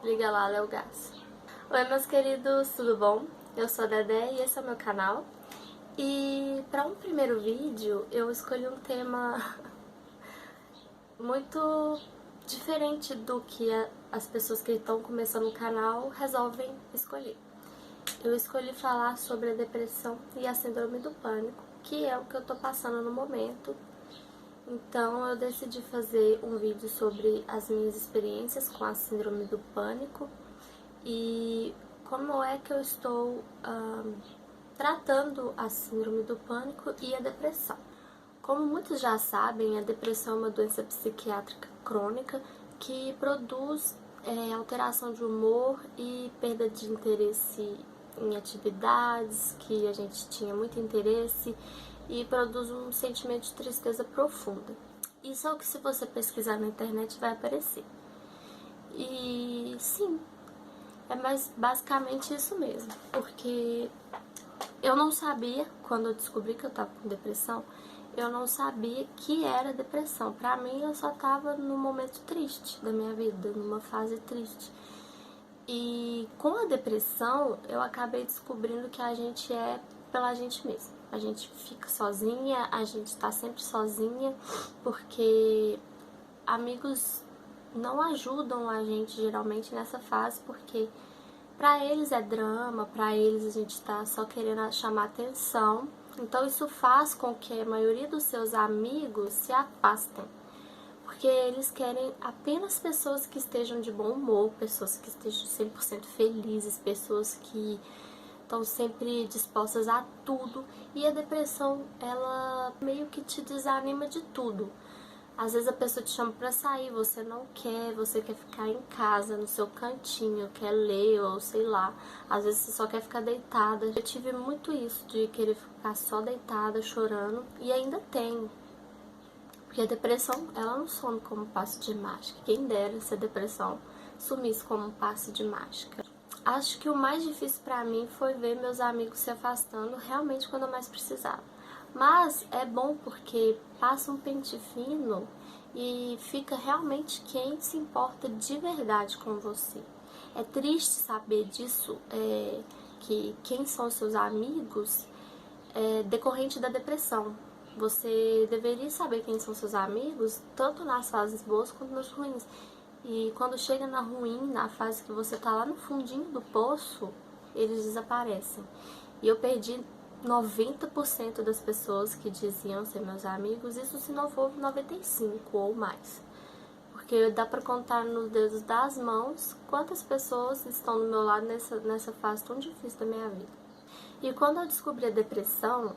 Liga lá, Léo Gás. Oi, meus queridos, tudo bom? Eu sou a Dedé e esse é o meu canal. E para um primeiro vídeo, eu escolhi um tema muito diferente do que as pessoas que estão começando o canal resolvem escolher. Eu escolhi falar sobre a depressão e a síndrome do pânico, que é o que eu tô passando no momento. Então eu decidi fazer um vídeo sobre as minhas experiências com a síndrome do pânico e como é que eu estou tratando a síndrome do pânico e a depressão. Como muitos já sabem, a depressão é uma doença psiquiátrica crônica que produz alteração de humor e perda de interesse em atividades que a gente tinha muito interesse e produz um sentimento de tristeza profunda. Isso é o que, se você pesquisar na internet, vai aparecer. E sim, é basicamente isso mesmo, porque eu não sabia, quando eu descobri que eu tava com depressão, eu não sabia que era depressão. Pra mim, eu só tava num momento triste da minha vida, numa fase triste. E com a depressão, eu acabei descobrindo que a gente é pela gente mesma. A gente fica sozinha, a gente tá sempre sozinha, porque amigos não ajudam a gente geralmente nessa fase, porque pra eles é drama, pra eles a gente tá só querendo chamar atenção. Então isso faz com que a maioria dos seus amigos se afastem, porque eles querem apenas pessoas que estejam de bom humor, pessoas que estejam 100% felizes, pessoas que estão sempre dispostas a tudo. E a depressão, ela meio que te desanima de tudo. Às vezes a pessoa te chama pra sair, você não quer, você quer ficar em casa, no seu cantinho, quer ler ou sei lá. Às vezes você só quer ficar deitada. Eu tive muito isso, de querer ficar só deitada, chorando, e ainda tenho. Porque a depressão, ela não some como um passe de mágica. Quem dera se a depressão sumisse como um passe de mágica. Acho que o mais difícil pra mim foi ver meus amigos se afastando realmente quando eu mais precisava. Mas é bom porque passa um pente fino e fica realmente quem se importa de verdade com você. É triste saber disso, que quem são os seus amigos é decorrente da depressão. Você deveria saber quem são seus amigos, tanto nas fases boas quanto nas ruins. E quando chega na ruim, na fase que você tá lá no fundinho do poço, eles desaparecem. E eu perdi 90% das pessoas que diziam ser meus amigos, isso se não for 95% ou mais. Porque dá pra contar nos dedos das mãos quantas pessoas estão do meu lado nessa fase tão difícil da minha vida. E quando eu descobri a depressão,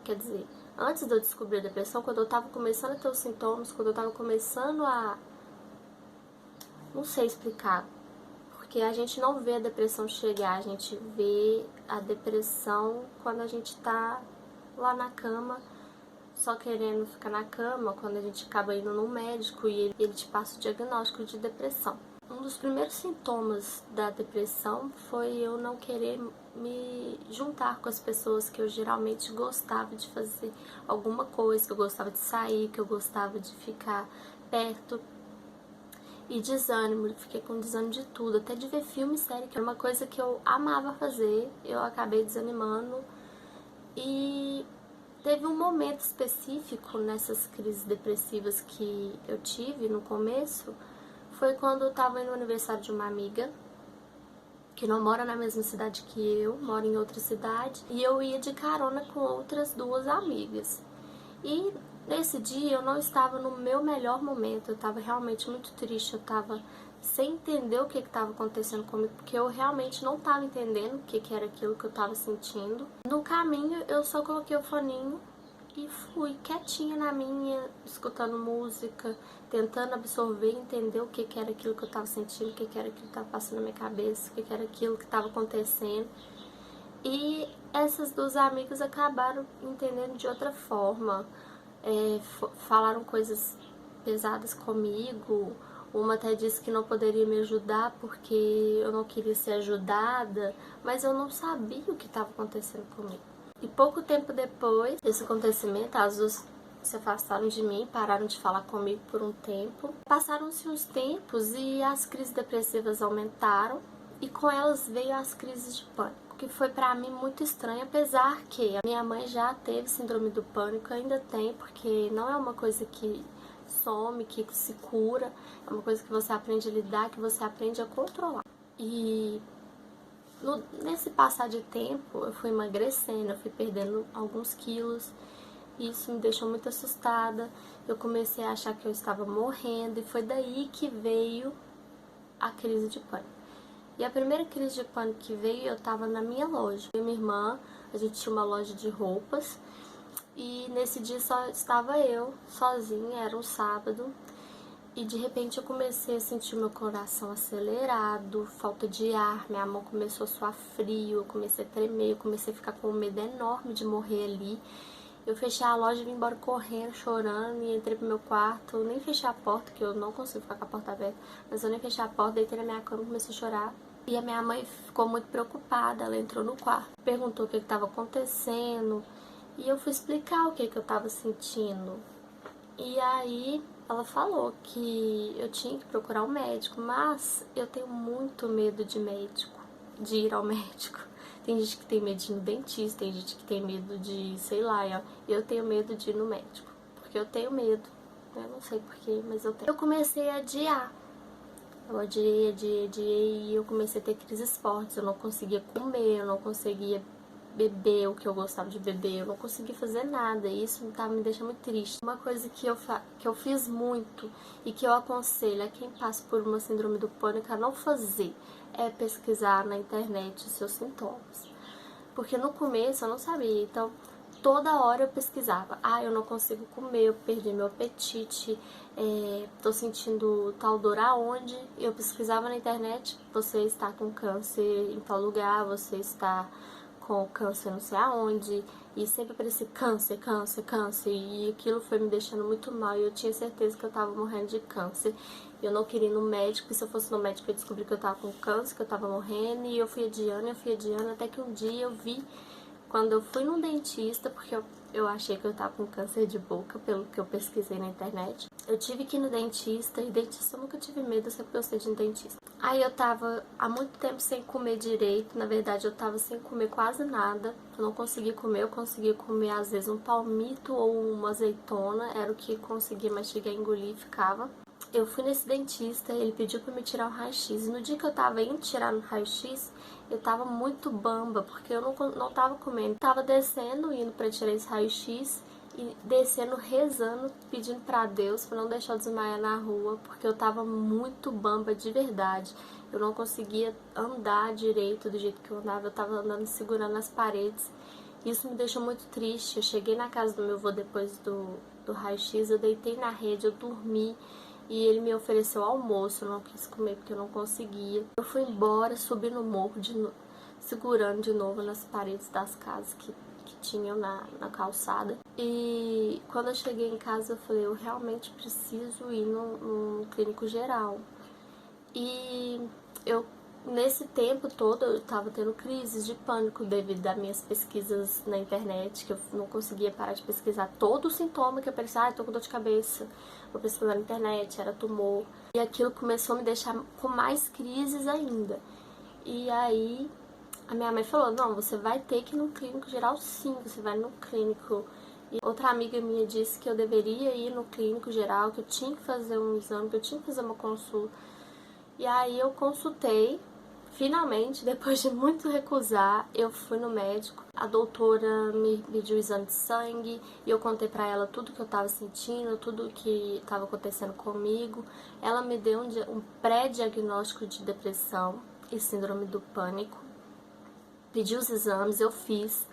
quer dizer, antes de eu descobrir a depressão, quando eu tava começando a ter os sintomas, quando eu tava começando a... não sei explicar, porque a gente não vê a depressão chegar, a gente vê a depressão quando a gente tá lá na cama, só querendo ficar na cama, quando a gente acaba indo no médico e ele te passa o diagnóstico de depressão. Um dos primeiros sintomas da depressão foi eu não querer me juntar com as pessoas que eu geralmente gostava de fazer alguma coisa, que eu gostava de sair, que eu gostava de ficar perto. E desânimo, fiquei com desânimo de tudo, até de ver filme e série, que era uma coisa que eu amava fazer, eu acabei desanimando. E teve um momento específico nessas crises depressivas que eu tive no começo, foi quando eu tava no aniversário de uma amiga, que não mora na mesma cidade que eu, mora em outra cidade, e eu ia de carona com outras duas amigas. E nesse dia eu não estava no meu melhor momento, eu estava realmente muito triste, eu estava sem entender o que estava acontecendo comigo, porque eu realmente não estava entendendo o que era aquilo que eu estava sentindo. No caminho eu só coloquei o foninho e fui quietinha na minha, escutando música, tentando absorver e entender o que era aquilo que eu estava sentindo, o que era aquilo que estava passando na minha cabeça, o que era aquilo que estava acontecendo. E essas duas amigas acabaram entendendo de outra forma, falaram coisas pesadas comigo. Uma até disse que não poderia me ajudar porque eu não queria ser ajudada, mas eu não sabia o que estava acontecendo comigo. E pouco tempo depois desse acontecimento, as duas se afastaram de mim, pararam de falar comigo por um tempo. Passaram-se uns tempos e as crises depressivas aumentaram e com elas veio as crises de pânico, que foi pra mim muito estranho, apesar que a minha mãe já teve síndrome do pânico, ainda tem, porque não é uma coisa que some, que se cura, é uma coisa que você aprende a lidar, que você aprende a controlar. E nesse passar de tempo, eu fui emagrecendo, eu fui perdendo alguns quilos. Isso me deixou muito assustada. Eu comecei a achar que eu estava morrendo e foi daí que veio a crise de pânico. E a primeira crise de pânico que veio, eu estava na minha loja. Eu e minha irmã, a gente tinha uma loja de roupas e nesse dia só estava eu sozinha, era um sábado. E de repente eu comecei a sentir meu coração acelerado, falta de ar, minha mão começou a suar frio, eu comecei a tremer, eu comecei a ficar com um medo enorme de morrer ali. Eu fechei a loja, vim embora correndo, chorando e entrei pro meu quarto. Eu nem fechei a porta, que eu não consigo ficar com a porta aberta, mas eu nem fechei a porta, deitei na minha cama e comecei a chorar. E a minha mãe ficou muito preocupada, ela entrou no quarto, perguntou o que estava acontecendo e eu fui explicar o que eu estava sentindo. E aí ela falou que eu tinha que procurar um médico, mas eu tenho muito medo de médico, de ir ao médico. Tem gente que tem medo de ir no dentista, tem gente que tem medo de, sei lá, eu tenho medo de ir no médico, porque eu tenho medo, eu não sei porquê, mas eu tenho. Eu comecei a adiar, eu adiei e eu comecei a ter crises fortes, eu não conseguia comer, eu não conseguia beber o que eu gostava de beber, eu não conseguia fazer nada, e isso me deixando muito triste. Uma coisa que eu fiz muito e que eu aconselho a quem passa por uma síndrome do pânico a não fazer é pesquisar na internet os seus sintomas. Porque no começo eu não sabia, então toda hora eu pesquisava. Eu não consigo comer, eu perdi meu apetite, tô sentindo tal dor aonde. Eu pesquisava na internet, você está com câncer em tal lugar, você está com câncer não sei aonde, e sempre aparecia câncer, câncer, câncer, e aquilo foi me deixando muito mal, e eu tinha certeza que eu tava morrendo de câncer. Eu não queria ir no médico, e se eu fosse no médico eu descobri que eu tava com câncer, que eu tava morrendo, e eu fui adiando, até que um dia eu vi, quando eu fui no dentista, porque eu achei que eu tava com câncer de boca, pelo que eu pesquisei na internet. Eu tive que ir no dentista, e dentista eu nunca tive medo, eu sempre gostei de dentista. Aí eu tava há muito tempo sem comer direito, na verdade eu tava sem comer quase nada, eu não conseguia comer, eu conseguia comer às vezes um palmito ou uma azeitona, era o que conseguia mastigar e engolir e ficava. Eu fui nesse dentista, ele pediu pra me tirar um raio-x, e no dia que eu tava indo tirar no raio-x, eu tava muito bamba, porque eu não tava comendo. Eu tava descendo, indo pra tirar esse raio-x, e descendo, rezando, pedindo pra Deus pra não deixar eu desmaiar na rua, porque eu tava muito bamba de verdade. Eu não conseguia andar direito do jeito que eu andava, eu tava andando segurando as paredes. Isso me deixou muito triste. Eu cheguei na casa do meu avô depois do raio-x, eu deitei na rede, eu dormi. E ele me ofereceu almoço, eu não quis comer porque eu não conseguia. Eu fui embora, subi no morro, segurando de novo nas paredes das casas que tinham na calçada. E quando eu cheguei em casa eu falei, eu realmente preciso ir num clínico geral. E nesse tempo todo eu tava tendo crises de pânico devido às minhas pesquisas na internet, que eu não conseguia parar de pesquisar todo o sintoma que aparecia. Tô com dor de cabeça, vou pesquisar na internet, era tumor. E aquilo começou a me deixar com mais crises ainda. E aí a minha mãe falou, não, você vai ter que ir no clínico geral sim, você vai no clínico. E outra amiga minha disse que eu deveria ir no clínico geral, que eu tinha que fazer um exame, que eu tinha que fazer uma consulta. E aí eu consultei, finalmente, depois de muito recusar, eu fui no médico. A doutora me pediu o exame de sangue e eu contei pra ela tudo que eu tava sentindo, tudo que tava acontecendo comigo. Ela me deu um pré-diagnóstico de depressão e síndrome do pânico. Pediu os exames, eu fiz.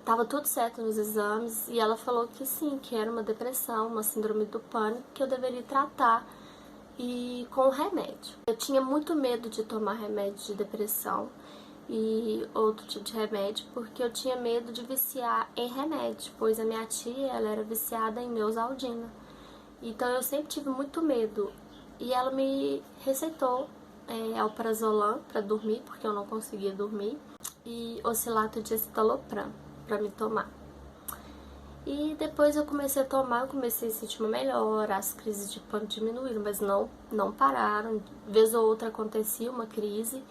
Tava tudo certo nos exames e ela falou que sim, que era uma depressão, uma síndrome do pânico, que eu deveria tratar e com remédio. Eu tinha muito medo de tomar remédio de depressão e outro tipo de remédio, porque eu tinha medo de viciar em remédio, pois a minha tia, ela era viciada em Neosaldina. Então eu sempre tive muito medo. E ela me receitou alprazolam para dormir, porque eu não conseguia dormir, e oxilato de escitalopram para me tomar. E depois eu comecei a tomar, eu comecei a sentir uma melhora, as crises de pânico diminuíram, mas não pararam. Vez ou outra acontecia uma crise.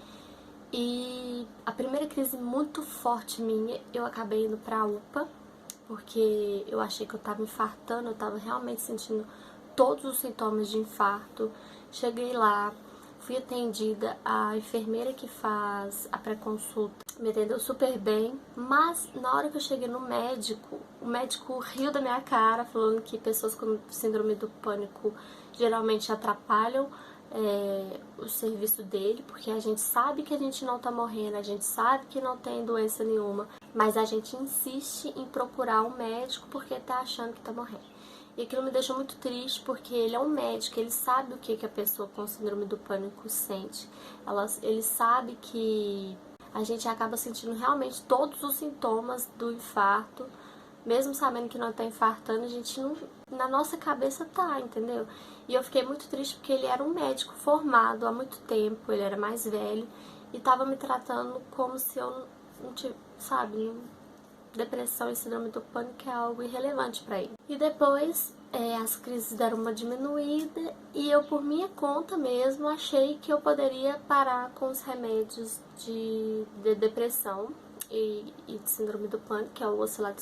E a primeira crise muito forte minha, eu acabei indo pra UPA, porque eu achei que eu tava infartando, eu tava realmente sentindo todos os sintomas de infarto. Cheguei lá, fui atendida, a enfermeira que faz a pré-consulta me atendeu super bem, mas na hora que eu cheguei no médico, o médico riu da minha cara, falando que pessoas com síndrome do pânico geralmente atrapalham o serviço dele, porque a gente sabe que a gente não tá morrendo, a gente sabe que não tem doença nenhuma, mas a gente insiste em procurar um médico porque tá achando que tá morrendo. E aquilo me deixou muito triste, porque ele é um médico, ele sabe o que a pessoa com síndrome do pânico sente. Ele sabe que a gente acaba sentindo realmente todos os sintomas do infarto, mesmo sabendo que não tá infartando, a gente não, na nossa cabeça tá, entendeu? E eu fiquei muito triste porque ele era um médico formado há muito tempo, ele era mais velho e tava me tratando como se eu não tivesse, sabe, depressão e síndrome do pânico é algo irrelevante para ele. E depois as crises deram uma diminuída e eu, por minha conta mesmo, achei que eu poderia parar com os remédios de depressão e de síndrome do pânico, que é o Oxalic.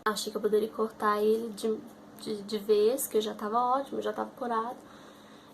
Achei que eu poderia cortar ele de vez, que eu já tava ótimo, já tava curado.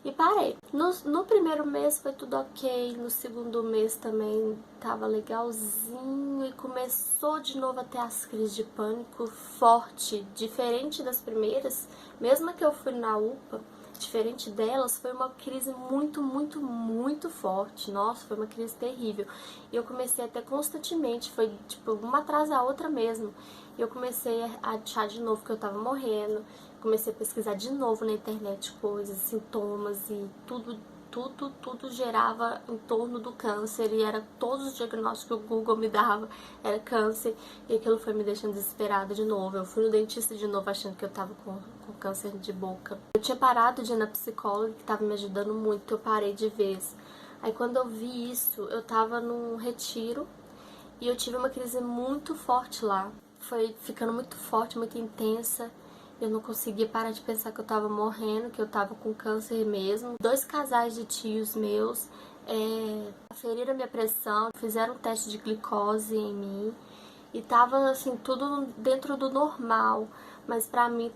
E parei. No primeiro mês foi tudo ok, no segundo mês também tava legalzinho e começou de novo a ter as crises de pânico forte, diferente das primeiras, mesmo que eu fui na UPA, diferente delas, foi uma crise muito forte. Nossa, foi uma crise terrível. E eu comecei a ter constantemente, foi tipo uma atrás da outra mesmo. E eu comecei a achar de novo que eu tava morrendo. Comecei a pesquisar de novo na internet coisas, sintomas e tudo gerava em torno do câncer e era todos os diagnósticos que o Google me dava era câncer e aquilo foi me deixando desesperada de novo. Eu fui no dentista de novo achando que eu tava com câncer de boca. Eu tinha parado de ir na psicóloga que tava me ajudando muito, eu parei de vez. Aí quando eu vi isso, eu tava num retiro e eu tive uma crise muito forte lá. Foi ficando muito forte, muito intensa. Eu não conseguia parar de pensar que eu tava morrendo, que eu tava com câncer mesmo. 2 casais de tios meus aferiram minha pressão, fizeram um teste de glicose em mim e tava assim, tudo dentro do normal. Mas pra mim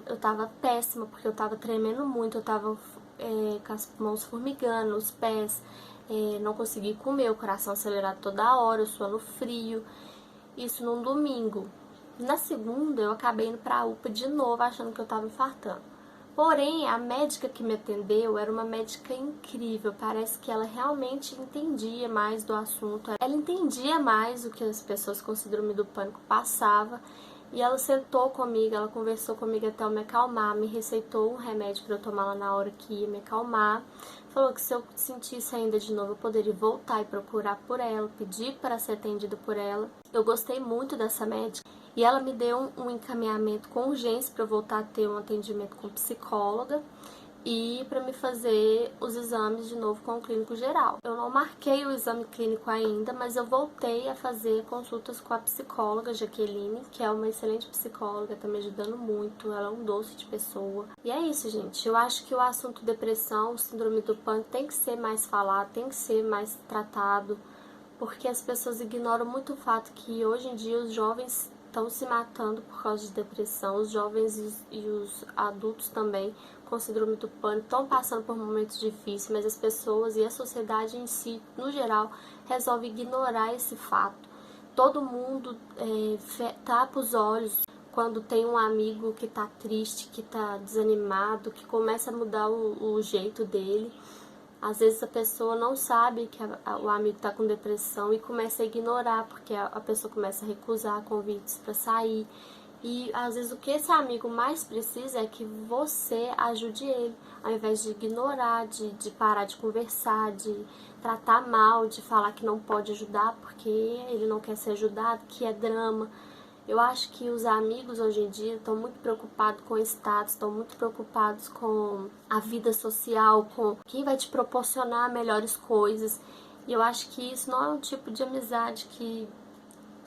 eu tava péssima, porque eu tava tremendo muito, eu tava com as mãos formigando, os pés, não conseguia comer, o coração acelerado toda hora, o sono frio. Isso num domingo. Na segunda, eu acabei indo pra UPA de novo, achando que eu tava infartando. Porém, a médica que me atendeu era uma médica incrível. Parece que ela realmente entendia mais do assunto. Ela entendia mais o que as pessoas com síndrome do pânico passavam. E ela sentou comigo, ela conversou comigo até eu me acalmar, me receitou um remédio para eu tomar lá na hora que ia me acalmar. Falou que se eu sentisse ainda de novo, eu poderia voltar e procurar por ela, pedir para ser atendido por ela. Eu gostei muito dessa médica e ela me deu um encaminhamento com urgência para eu voltar a ter um atendimento com psicóloga e para me fazer os exames de novo com o clínico geral. Eu não marquei o exame clínico ainda, mas eu voltei a fazer consultas com a psicóloga Jaqueline, que é uma excelente psicóloga, tá me ajudando muito, ela é um doce de pessoa. E é isso, gente. Eu acho que o assunto depressão, síndrome do pânico tem que ser mais falado, tem que ser mais tratado, porque as pessoas ignoram muito o fato que hoje em dia os jovens estão se matando por causa de depressão, os jovens e os adultos também com síndrome do pânico estão passando por momentos difíceis, mas as pessoas e a sociedade em si, no geral, resolve ignorar esse fato. Todo mundo tapa os olhos quando tem um amigo que tá triste, que tá desanimado, que começa a mudar o jeito dele. Às vezes a pessoa não sabe que o amigo está com depressão e começa a ignorar, porque a pessoa começa a recusar convites para sair. E às vezes o que esse amigo mais precisa é que você ajude ele, ao invés de ignorar, de parar de conversar, de tratar mal, de falar que não pode ajudar porque ele não quer ser ajudado, que é drama. Eu acho que os amigos hoje em dia estão muito preocupados com o status, estão muito preocupados com a vida social, com quem vai te proporcionar melhores coisas. E eu acho que isso não é um tipo de amizade que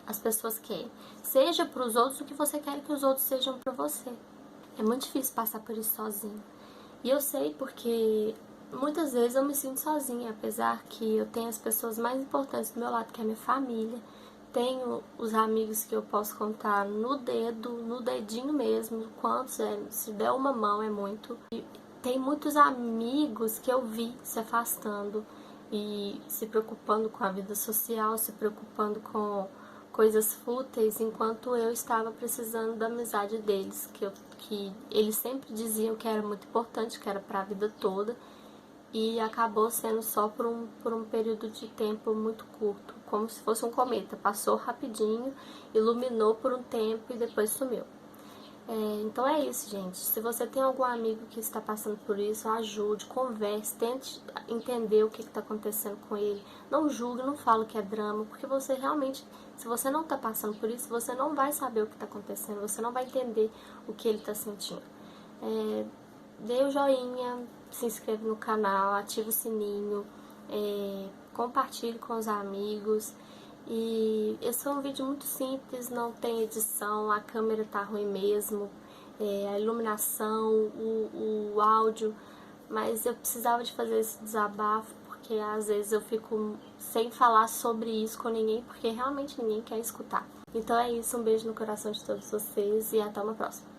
as pessoas querem. Seja para os outros o que você quer que os outros sejam para você. É muito difícil passar por isso sozinho. E eu sei porque muitas vezes eu me sinto sozinha, apesar que eu tenho as pessoas mais importantes do meu lado, que é a minha família. Tenho os amigos que eu posso contar no dedo, no dedinho mesmo, quantos é, se der uma mão é muito. E tem muitos amigos que eu vi se afastando e se preocupando com a vida social, se preocupando com coisas fúteis, enquanto eu estava precisando da amizade deles, que eles sempre diziam que era muito importante, que era para a vida toda, e acabou sendo só por um período de tempo muito curto, como se fosse um cometa, passou rapidinho, iluminou por um tempo e depois sumiu. Então é isso, gente. Se você tem algum amigo que está passando por isso, ajude, converse, tente entender o que está acontecendo com ele. Não julgue, não fale que é drama, porque você realmente, se você não está passando por isso, você não vai saber o que está acontecendo, você não vai entender o que ele está sentindo. Dê o joinha, se inscreva no canal, ative o sininho, compartilhe com os amigos. E esse foi um vídeo muito simples, não tem edição, a câmera tá ruim mesmo, a iluminação, o áudio, mas eu precisava de fazer esse desabafo porque às vezes eu fico sem falar sobre isso com ninguém porque realmente ninguém quer escutar. Então é isso, um beijo no coração de todos vocês e até uma próxima.